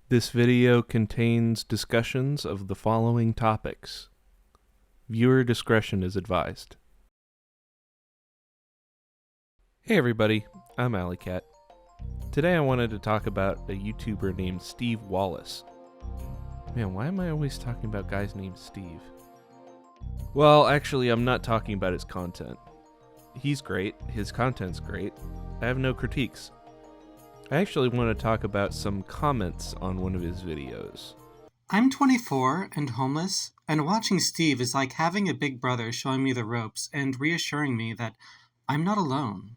This video contains discussions of the following topics. Viewer discretion is advised. Hey everybody, I'm Alleycat. Today I wanted to talk about a YouTuber named Steve Wallace. Man, why am I always talking about guys named Steve? Well, actually, I'm not talking about his content. He's great, his content's great. I have no critiques. I actually want to talk about some comments on one of his videos. I'm 24 and homeless, and watching Steve is like having a big brother showing me the ropes and reassuring me that I'm not alone.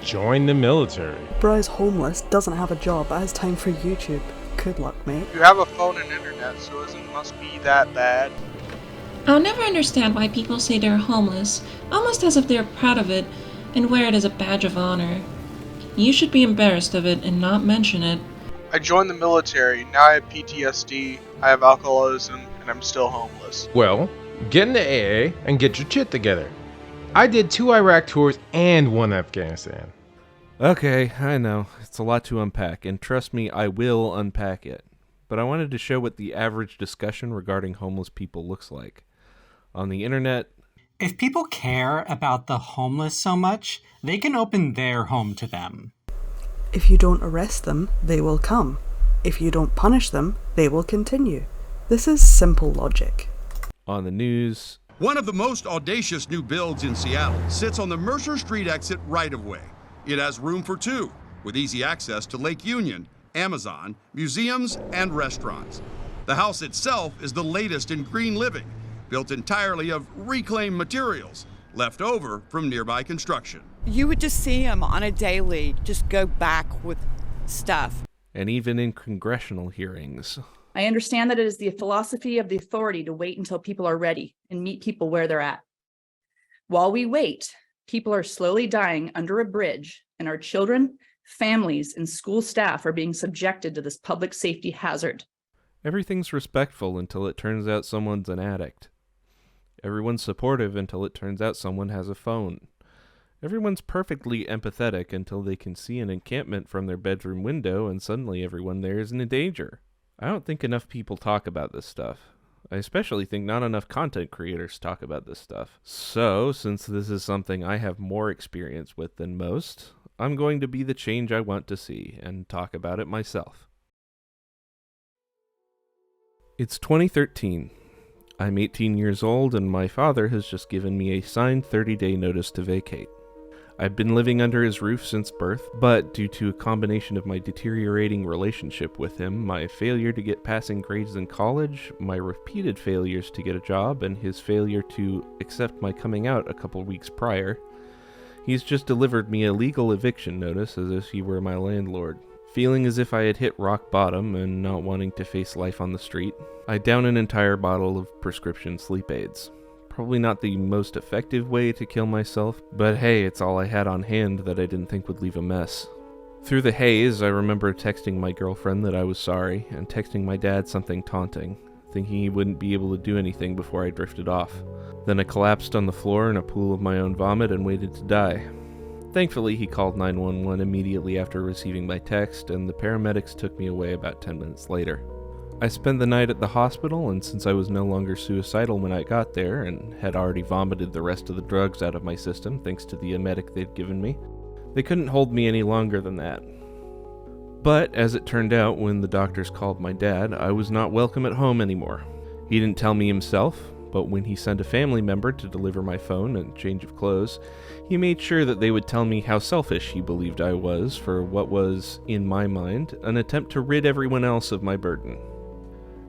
Join the military. Bro's homeless, doesn't have a job, but has time for YouTube. Good luck, mate. You have a phone and internet, so it must be that bad. I'll never understand why people say they're homeless, almost as if they're proud of it and wear it as a badge of honor. You should be embarrassed of it and not mention it. I joined the military, now I have PTSD, I have alcoholism, and I'm still homeless. Well, get into AA and get your shit together. I did 2 Iraq tours and 1 Afghanistan. Okay, I know, it's a lot to unpack, and trust me, I will unpack it. But I wanted to show what the average discussion regarding homeless people looks like. On the internet, If people care about the homeless so much, they can open their home to them. If you don't arrest them, they will come. If you don't punish them, they will continue. This is simple logic. on the news, One of the most audacious new builds in Seattle sits on the Mercer Street exit right-of-way. It has room for 2, with easy access to Lake Union, Amazon, museums, and restaurants. The house itself is the latest in green living, built entirely of reclaimed materials left over from nearby construction. You would just see him on a daily just go back with stuff. and even in congressional hearings. I understand that it is the philosophy of the authority to wait until people are ready and meet people where they're at. While we wait, people are slowly dying under a bridge, and our children, families, and school staff are being subjected to this public safety hazard. Everything's respectful until it turns out someone's an addict. Everyone's supportive until it turns out someone has a phone. Everyone's perfectly empathetic until they can see an encampment from their bedroom window and suddenly everyone there is in danger. I don't think enough people talk about this stuff. I especially think not enough content creators talk about this stuff. So, since this is something I have more experience with than most, I'm going to be the change I want to see and talk about it myself. It's 2013. I'm 18 years old and my father has just given me a signed 30-day notice to vacate. I've been living under his roof since birth, but due to a combination of my deteriorating relationship with him, my failure to get passing grades in college, my repeated failures to get a job, and his failure to accept my coming out a couple weeks prior, he's just delivered me a legal eviction notice as if he were my landlord. Feeling as if I had hit rock bottom and not wanting to face life on the street, I down an entire bottle of prescription sleep aids. Probably not the most effective way to kill myself, but hey, it's all I had on hand that I didn't think would leave a mess. Through the haze, I remember texting my girlfriend that I was sorry, and texting my dad something taunting, thinking he wouldn't be able to do anything before I drifted off. Then I collapsed on the floor in a pool of my own vomit and waited to die. Thankfully, he called 911 immediately after receiving my text, and the paramedics took me away about 10 minutes later. I spent the night at the hospital, and since I was no longer suicidal when I got there, and had already vomited the rest of the drugs out of my system thanks to the emetic they'd given me, they couldn't hold me any longer than that. But, as it turned out, when the doctors called my dad, I was not welcome at home anymore. He didn't tell me himself, but when he sent a family member to deliver my phone and change of clothes, he made sure that they would tell me how selfish he believed I was for what was, in my mind, an attempt to rid everyone else of my burden.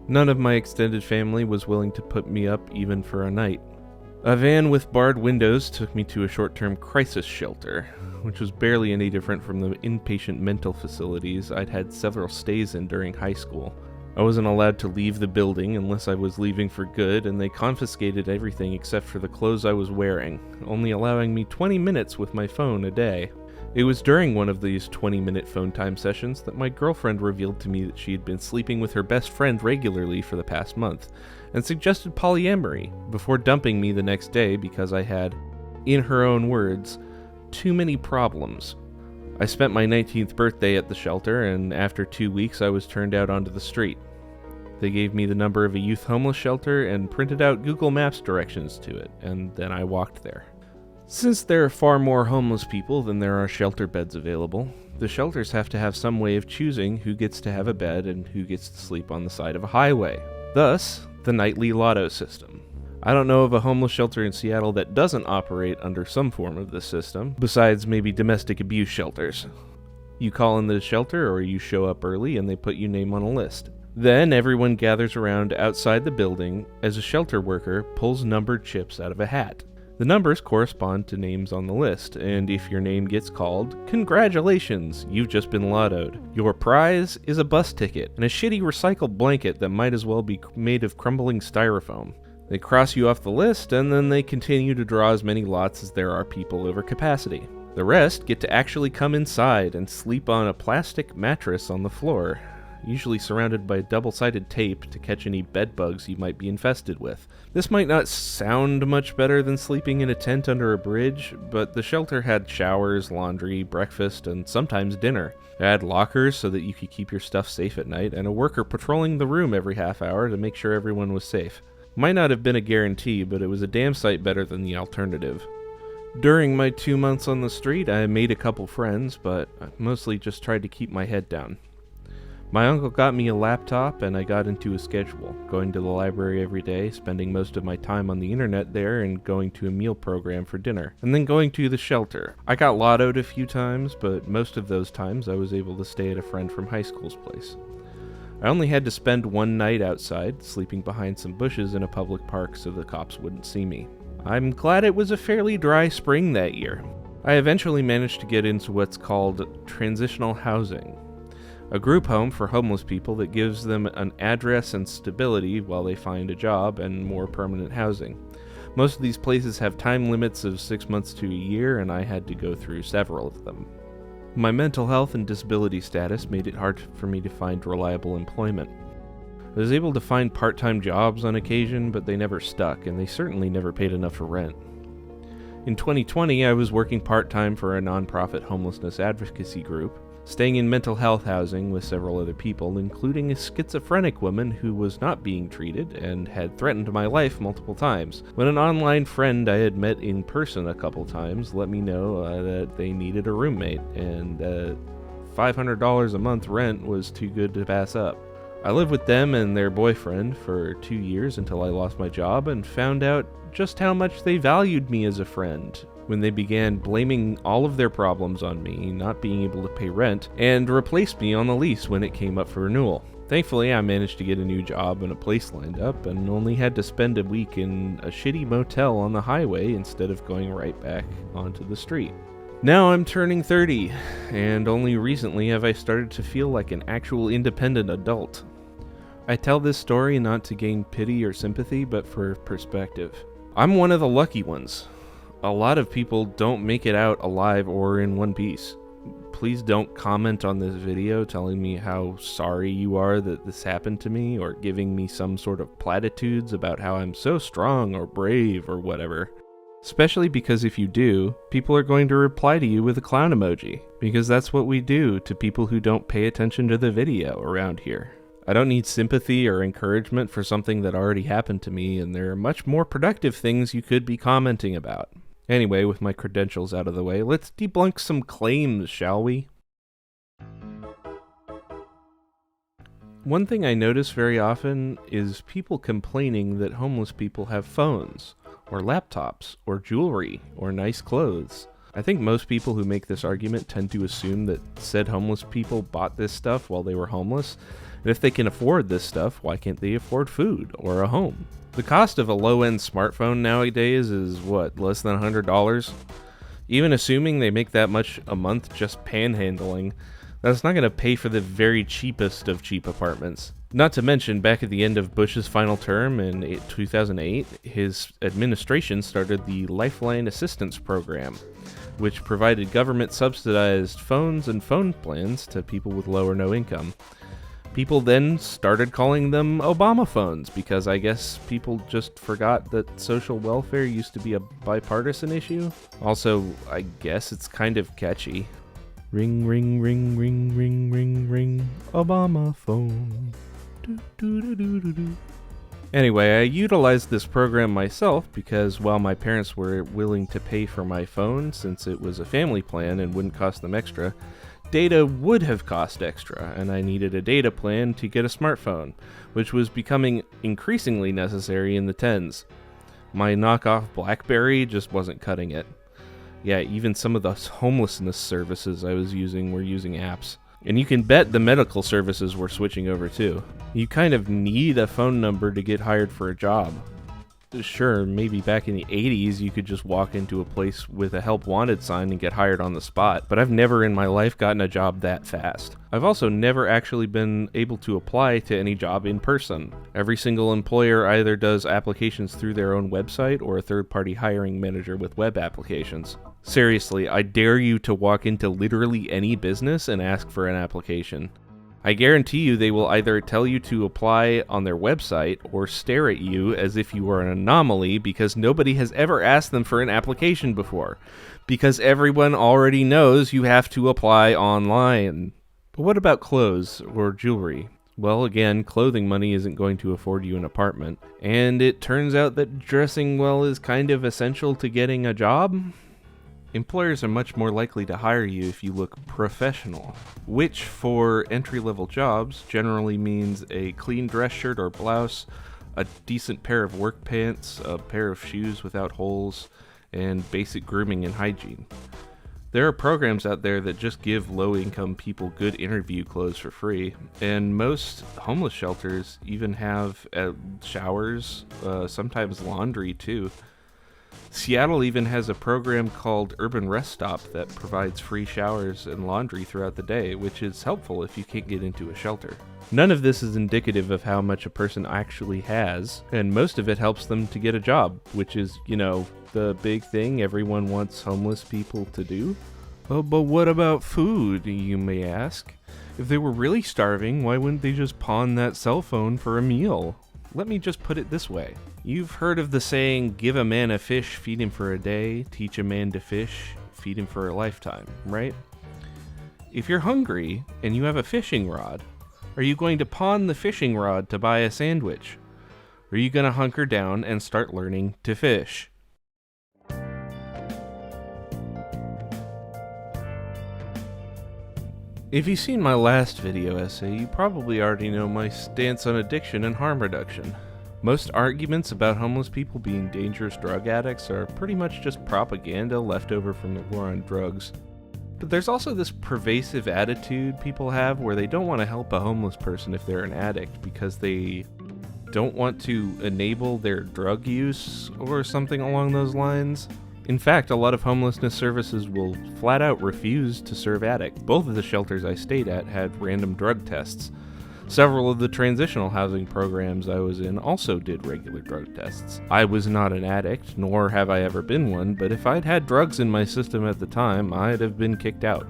None of my extended family was willing to put me up even for a night. A van with barred windows took me to a short-term crisis shelter, which was barely any different from the inpatient mental facilities I'd had several stays in during high school. I wasn't allowed to leave the building unless I was leaving for good, and they confiscated everything except for the clothes I was wearing, only allowing me 20 minutes with my phone a day. It was during one of these 20-minute phone time sessions that my girlfriend revealed to me that she had been sleeping with her best friend regularly for the past month, and suggested polyamory, before dumping me the next day because I had, in her own words, too many problems. I spent my 19th birthday at the shelter, and after 2 weeks I was turned out onto the street. They gave me the number of a youth homeless shelter and printed out Google Maps directions to it, and then I walked there. Since there are far more homeless people than there are shelter beds available, the shelters have to have some way of choosing who gets to have a bed and who gets to sleep on the side of a highway. Thus, the nightly lotto system. I don't know of a homeless shelter in Seattle that doesn't operate under some form of this system, besides maybe domestic abuse shelters. You call in the shelter or you show up early and they put your name on a list. Then everyone gathers around outside the building as a shelter worker pulls numbered chips out of a hat. The numbers correspond to names on the list, and if your name gets called, congratulations, you've just been lottoed. Your prize is a bus ticket and a shitty recycled blanket that might as well be made of crumbling styrofoam. They cross you off the list, and then they continue to draw as many lots as there are people over capacity. The rest get to actually come inside and sleep on a plastic mattress on the floor, usually surrounded by double-sided tape to catch any bed bugs you might be infested with. This might not sound much better than sleeping in a tent under a bridge, but the shelter had showers, laundry, breakfast, and sometimes dinner. It had lockers so that you could keep your stuff safe at night, and a worker patrolling the room every half hour to make sure everyone was safe. Might not have been a guarantee, but it was a damn sight better than the alternative. During my 2 months on the street, I made a couple friends, but I mostly just tried to keep my head down. My uncle got me a laptop, and I got into a schedule, going to the library every day, spending most of my time on the internet there, and going to a meal program for dinner, and then going to the shelter. I got lottoed a few times, but most of those times I was able to stay at a friend from high school's place. I only had to spend one night outside, sleeping behind some bushes in a public park so the cops wouldn't see me. I'm glad it was a fairly dry spring that year. I eventually managed to get into what's called transitional housing, a group home for homeless people that gives them an address and stability while they find a job and more permanent housing. Most of these places have time limits of 6 months to a year, and I had to go through several of them. My mental health and disability status made it hard for me to find reliable employment. I was able to find part-time jobs on occasion, but they never stuck, and they certainly never paid enough for rent. In 2020, I was working part-time for a nonprofit homelessness advocacy group, staying in mental health housing with several other people, including a schizophrenic woman who was not being treated and had threatened my life multiple times, when an online friend I had met in person a couple times let me know that they needed a roommate, and $500 a month rent was too good to pass up. I lived with them and their boyfriend for 2 years until I lost my job and found out just how much they valued me as a friend, when they began blaming all of their problems on me, not being able to pay rent, and replaced me on the lease when it came up for renewal. Thankfully, I managed to get a new job and a place lined up, and only had to spend a week in a shitty motel on the highway instead of going right back onto the street. Now I'm turning 30, and only recently have I started to feel like an actual independent adult. I tell this story not to gain pity or sympathy, but for perspective. I'm one of the lucky ones. A lot of people don't make it out alive or in one piece. Please don't comment on this video telling me how sorry you are that this happened to me, or giving me some sort of platitudes about how I'm so strong or brave or whatever. Especially because if you do, people are going to reply to you with a clown emoji, because that's what we do to people who don't pay attention to the video around here. I don't need sympathy or encouragement for something that already happened to me, and there are much more productive things you could be commenting about. Anyway, with my credentials out of the way, let's debunk some claims, shall we? One thing I notice very often is people complaining that homeless people have phones, or laptops, or jewelry, or nice clothes. I think most people who make this argument tend to assume that said homeless people bought this stuff while they were homeless, and if they can afford this stuff, why can't they afford food or a home? The cost of a low-end smartphone nowadays is, less than $100? Even assuming they make that much a month just panhandling, that's not going to pay for the very cheapest of cheap apartments. Not to mention, back at the end of Bush's final term in 2008, his administration started the Lifeline Assistance Program, which provided government-subsidized phones and phone plans to people with low or no income. People then started calling them Obama phones because I guess people just forgot that social welfare used to be a bipartisan issue. Also, I guess it's kind of catchy. Ring, ring, ring, ring, ring, ring, ring, Obama phone. Do, do, do, do, do, do. Anyway, I utilized this program myself because while my parents were willing to pay for my phone since it was a family plan and wouldn't cost them extra, data would have cost extra, and I needed a data plan to get a smartphone, which was becoming increasingly necessary in the tens. My knockoff BlackBerry just wasn't cutting it. Yeah, even some of the homelessness services I was using were using apps. And you can bet the medical services were switching over too. You kind of need a phone number to get hired for a job. Sure, maybe back in the 80s you could just walk into a place with a help wanted sign and get hired on the spot, but I've never in my life gotten a job that fast. I've also never actually been able to apply to any job in person. Every single employer either does applications through their own website or a third-party hiring manager with web applications. Seriously, I dare you to walk into literally any business and ask for an application. I guarantee you they will either tell you to apply on their website or stare at you as if you were an anomaly because nobody has ever asked them for an application before. Because everyone already knows you have to apply online. But what about clothes or jewelry? Well, again, clothing money isn't going to afford you an apartment. And it turns out that dressing well is kind of essential to getting a job. Employers are much more likely to hire you if you look professional, which for entry-level jobs generally means a clean dress shirt or blouse, a decent pair of work pants, a pair of shoes without holes, and basic grooming and hygiene. There are programs out there that just give low-income people good interview clothes for free, and most homeless shelters even have showers, sometimes laundry too. Seattle even has a program called Urban Rest Stop that provides free showers and laundry throughout the day, which is helpful if you can't get into a shelter. None of this is indicative of how much a person actually has, and most of it helps them to get a job, which is, the big thing everyone wants homeless people to do. Oh, but what about food, you may ask? If they were really starving, why wouldn't they just pawn that cell phone for a meal? Let me just put it this way. You've heard of the saying, give a man a fish, feed him for a day, teach a man to fish, feed him for a lifetime, right? If you're hungry and you have a fishing rod, are you going to pawn the fishing rod to buy a sandwich? Or are you going to hunker down and start learning to fish? If you've seen my last video essay, you probably already know my stance on addiction and harm reduction. Most arguments about homeless people being dangerous drug addicts are pretty much just propaganda left over from the war on drugs. But there's also this pervasive attitude people have where they don't want to help a homeless person if they're an addict because they don't want to enable their drug use or something along those lines. In fact, a lot of homelessness services will flat out refuse to serve addicts. Both of the shelters I stayed at had random drug tests. Several of the transitional housing programs I was in also did regular drug tests. I was not an addict, nor have I ever been one, but if I'd had drugs in my system at the time, I'd have been kicked out.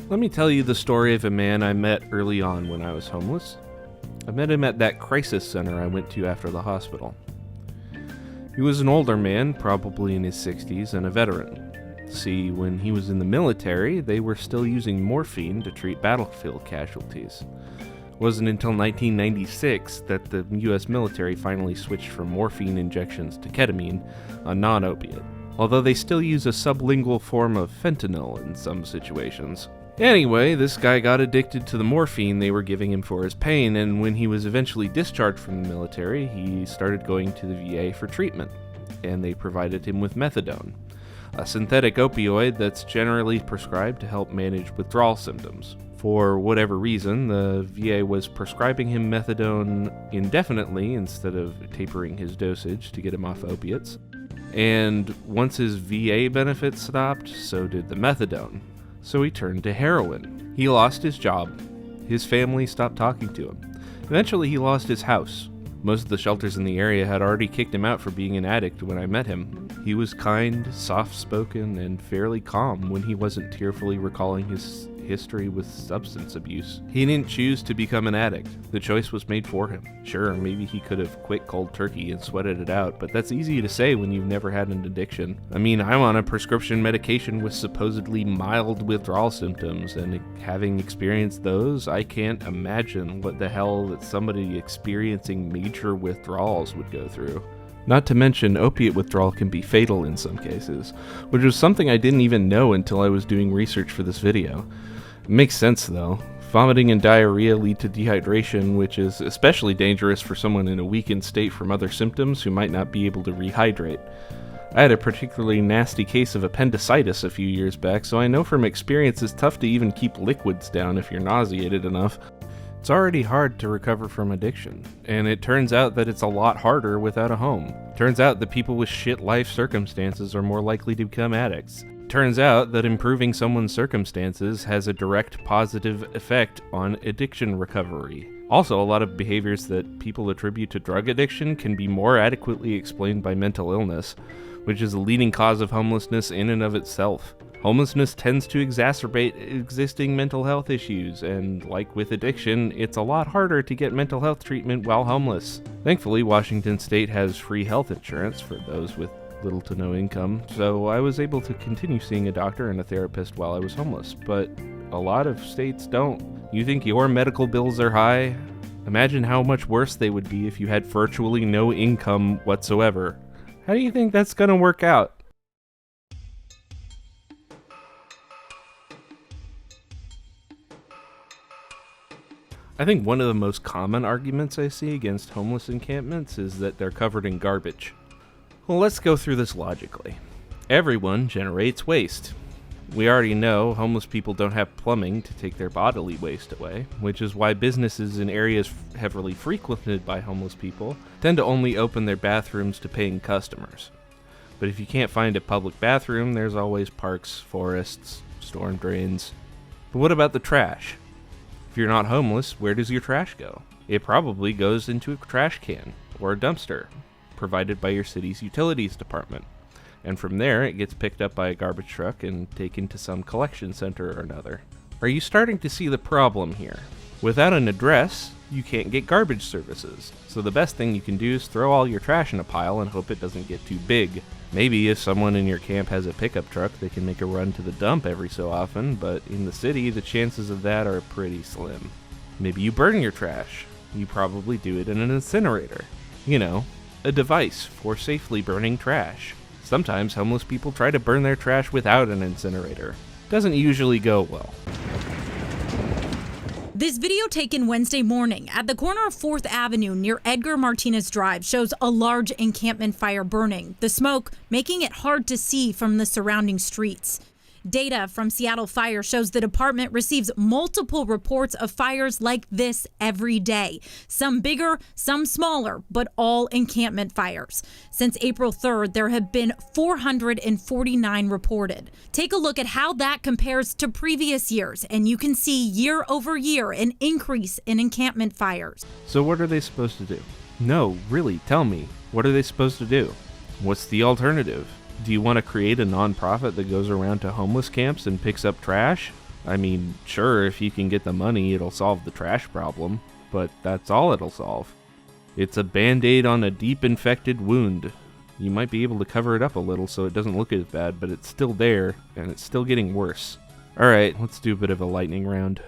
Let me tell you the story of a man I met early on when I was homeless. I met him at that crisis center I went to after the hospital. He was an older man, probably in his 60s, and a veteran. See, when he was in the military, they were still using morphine to treat battlefield casualties. It wasn't until 1996 that the US military finally switched from morphine injections to ketamine, a non-opiate, although they still use a sublingual form of fentanyl in some situations. Anyway, this guy got addicted to the morphine they were giving him for his pain, and when he was eventually discharged from the military, he started going to the VA for treatment, and they provided him with methadone, a synthetic opioid that's generally prescribed to help manage withdrawal symptoms. For whatever reason, the VA was prescribing him methadone indefinitely instead of tapering his dosage to get him off opiates. And once his VA benefits stopped, so did the methadone. So he turned to heroin. He lost his job. His family stopped talking to him. Eventually he lost his house. Most of the shelters in the area had already kicked him out for being an addict when I met him. He was kind, soft-spoken, and fairly calm when he wasn't tearfully recalling his history with substance abuse. He didn't choose to become an addict. The choice was made for him. Sure, maybe he could have quit cold turkey and sweated it out, but that's easy to say when you've never had an addiction. I mean, I'm on a prescription medication with supposedly mild withdrawal symptoms, and having experienced those, I can't imagine what the hell that somebody experiencing major withdrawals would go through. Not to mention, opiate withdrawal can be fatal in some cases, which was something I didn't even know until I was doing research for this video. It makes sense though. Vomiting and diarrhea lead to dehydration, which is especially dangerous for someone in a weakened state from other symptoms who might not be able to rehydrate. I had a particularly nasty case of appendicitis a few years back, so I know from experience it's tough to even keep liquids down if you're nauseated enough. It's already hard to recover from addiction, and it turns out that it's a lot harder without a home. Turns out that people with shit life circumstances are more likely to become addicts. Turns out that improving someone's circumstances has a direct positive effect on addiction recovery. Also, a lot of behaviors that people attribute to drug addiction can be more adequately explained by mental illness, which is a leading cause of homelessness in and of itself. Homelessness tends to exacerbate existing mental health issues, and like with addiction, it's a lot harder to get mental health treatment while homeless. Thankfully, Washington State has free health insurance for those with little to no income, so I was able to continue seeing a doctor and a therapist while I was homeless, but a lot of states don't. You think your medical bills are high? Imagine how much worse they would be if you had virtually no income whatsoever. How do you think that's gonna work out? I think one of the most common arguments I see against homeless encampments is that they're covered in garbage. Well, let's go through this logically. Everyone generates waste. We already know homeless people don't have plumbing to take their bodily waste away, which is why businesses in areas heavily frequented by homeless people tend to only open their bathrooms to paying customers. But if you can't find a public bathroom, there's always parks, forests, storm drains. But what about the trash? If you're not homeless, where does your trash go? It probably goes into a trash can or a dumpster provided by your city's utilities department. And from there, it gets picked up by a garbage truck and taken to some collection center or another. Are you starting to see the problem here? Without an address, you can't get garbage services. So the best thing you can do is throw all your trash in a pile and hope it doesn't get too big. Maybe if someone in your camp has a pickup truck, they can make a run to the dump every so often, but in the city, the chances of that are pretty slim. Maybe you burn your trash. You probably do it in an incinerator. You know, a device for safely burning trash. Sometimes homeless people try to burn their trash without an incinerator. Doesn't usually go well. This video taken Wednesday morning at the corner of 4th Avenue near Edgar Martinez Drive shows a large encampment fire burning, the smoke making it hard to see from the surrounding streets. Data from Seattle Fire shows the department receives multiple reports of fires like this every day. Some bigger, some smaller, but all encampment fires. Since April 3rd, there have been 449 reported. Take a look at how that compares to previous years, and you can see year over year an increase in encampment fires. So what are they supposed to do? No, really, tell me. What are they supposed to do? What's the alternative? Do you want to create a nonprofit that goes around to homeless camps and picks up trash? I mean, sure, if you can get the money, it'll solve the trash problem, but that's all it'll solve. It's a band-aid on a deep infected wound. You might be able to cover it up a little so it doesn't look as bad, but it's still there, and it's still getting worse. Alright, let's do a bit of a lightning round.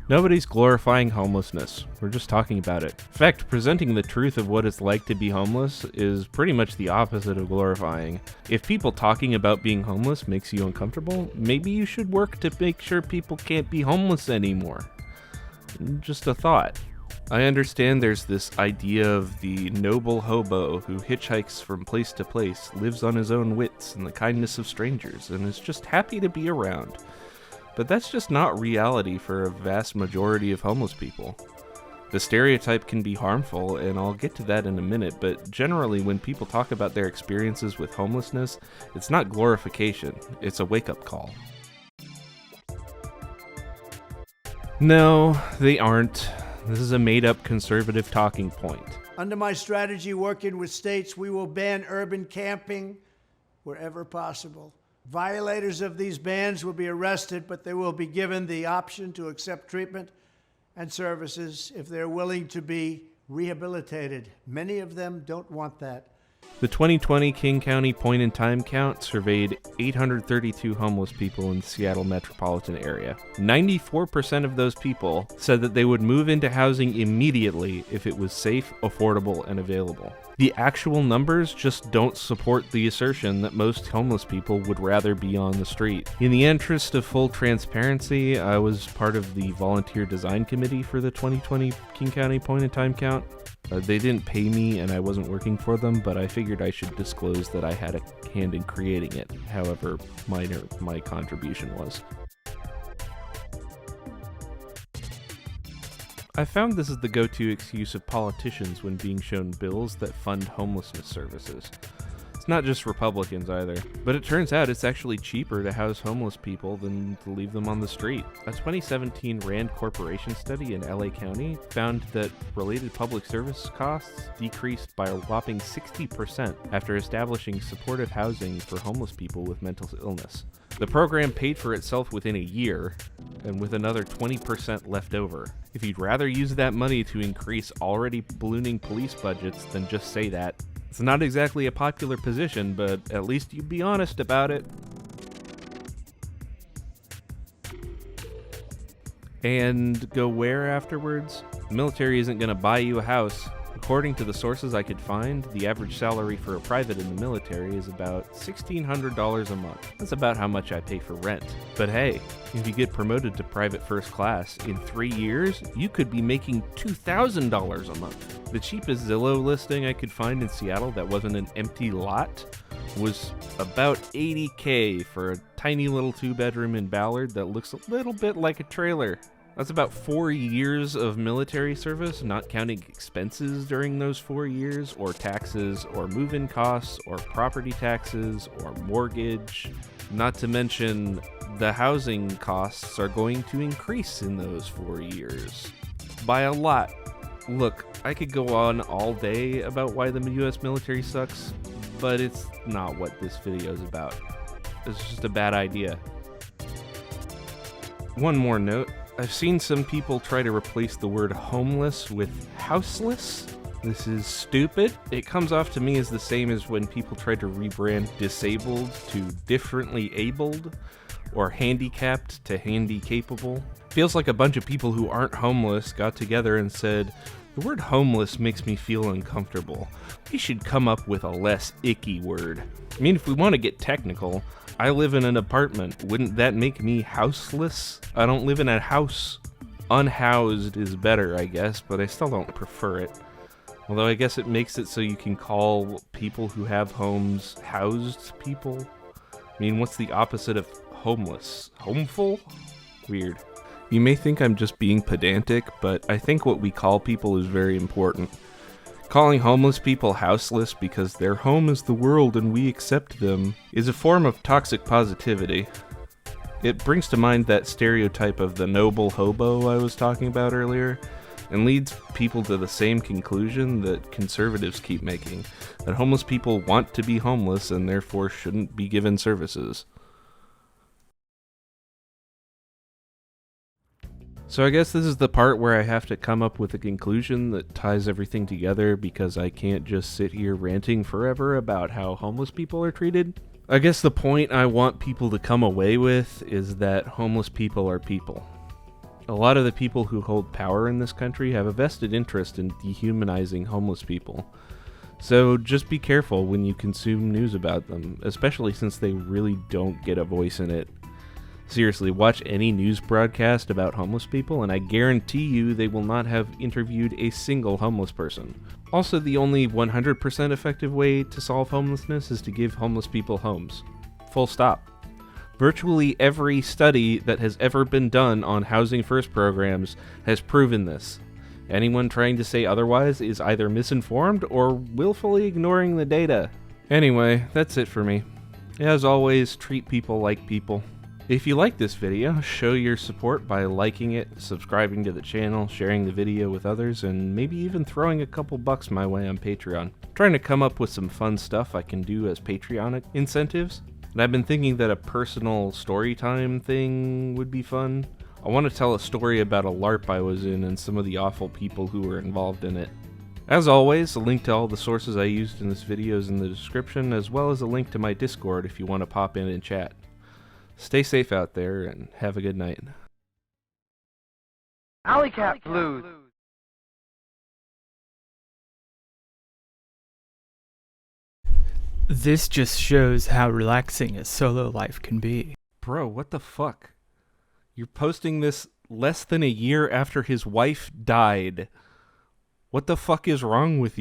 Nobody's glorifying homelessness. We're just talking about it. In fact, presenting the truth of what it's like to be homeless is pretty much the opposite of glorifying. If people talking about being homeless makes you uncomfortable, maybe you should work to make sure people can't be homeless anymore. Just a thought. I understand there's this idea of the noble hobo who hitchhikes from place to place, lives on his own wits and the kindness of strangers, and is just happy to be around. But that's just not reality for a vast majority of homeless people. The stereotype can be harmful, and I'll get to that in a minute, but generally when people talk about their experiences with homelessness, it's not glorification, it's a wake-up call. No, they aren't. This is a made-up conservative talking point. Under my strategy working with states, we will ban urban camping wherever possible. Violators of these bans will be arrested, but they will be given the option to accept treatment and services if they're willing to be rehabilitated. Many of them don't want that. The 2020 King County point-in-time count surveyed 832 homeless people in the Seattle metropolitan area. 94% of those people said that they would move into housing immediately if it was safe, affordable, and available. The actual numbers just don't support the assertion that most homeless people would rather be on the street. In the interest of full transparency, I was part of the volunteer design committee for the 2020 King County point-in-time count. They didn't pay me and I wasn't working for them, but I figured I should disclose that I had a hand in creating it, however minor my contribution was. I found this is the go-to excuse of politicians when being shown bills that fund homelessness services. It's not just Republicans either, but it turns out it's actually cheaper to house homeless people than to leave them on the street. A 2017 Rand Corporation study in LA County found that related public service costs decreased by a whopping 60% after establishing supportive housing for homeless people with mental illness. The program paid for itself within a year, and with another 20% left over. If you'd rather use that money to increase already ballooning police budgets, then just say that. It's not exactly a popular position, but at least you'd be honest about it. And go where afterwards? The military isn't going to buy you a house. According to the sources I could find, the average salary for a private in the military is about $1,600 a month. That's about how much I pay for rent. But hey, if you get promoted to private first class, in 3 years, you could be making $2,000 a month. The cheapest Zillow listing I could find in Seattle that wasn't an empty lot was about $80K for a tiny little 2-bedroom in Ballard that looks a little bit like a trailer. That's about 4 years of military service, not counting expenses during those 4 years, or taxes, or move-in costs, or property taxes, or mortgage. Not to mention, the housing costs are going to increase in those 4 years. By a lot. Look, I could go on all day about why the US military sucks, but it's not what this video is about. It's just a bad idea. One more note. I've seen some people try to replace the word homeless with houseless. This is stupid. It comes off to me as the same as when people try to rebrand disabled to differently abled, or handicapped to handy capable. Feels like a bunch of people who aren't homeless got together and said, the word homeless makes me feel uncomfortable. We should come up with a less icky word. I mean, if we want to get technical, I live in an apartment. Wouldn't that make me houseless? I don't live in a house. Unhoused is better, I guess, but I still don't prefer it. Although I guess it makes it so you can call people who have homes housed people. I mean, what's the opposite of homeless? Homeful? Weird. You may think I'm just being pedantic, but I think what we call people is very important. Calling homeless people houseless because their home is the world and we accept them is a form of toxic positivity. It brings to mind that stereotype of the noble hobo I was talking about earlier, and leads people to the same conclusion that conservatives keep making, that homeless people want to be homeless and therefore shouldn't be given services. So I guess this is the part where I have to come up with a conclusion that ties everything together because I can't just sit here ranting forever about how homeless people are treated. I guess the point I want people to come away with is that homeless people are people. A lot of the people who hold power in this country have a vested interest in dehumanizing homeless people. So just be careful when you consume news about them, especially since they really don't get a voice in it. Seriously, watch any news broadcast about homeless people, and I guarantee you they will not have interviewed a single homeless person. Also, the only 100% effective way to solve homelessness is to give homeless people homes. Full stop. Virtually every study that has ever been done on housing first programs has proven this. Anyone trying to say otherwise is either misinformed or willfully ignoring the data. Anyway, that's it for me. As always, treat people like people. If you like this video, show your support by liking it, subscribing to the channel, sharing the video with others, and maybe even throwing a couple bucks my way on Patreon. I'm trying to come up with some fun stuff I can do as Patreon incentives, and I've been thinking that a personal story time thing would be fun. I want to tell a story about a LARP I was in and some of the awful people who were involved in it. As always, a link to all the sources I used in this video is in the description, as well as a link to my Discord if you want to pop in and chat. Stay safe out there, and have a good night. Alley Cat Blues. This just shows how relaxing a solo life can be. Bro, what the fuck? You're posting this less than a year after his wife died. What the fuck is wrong with you?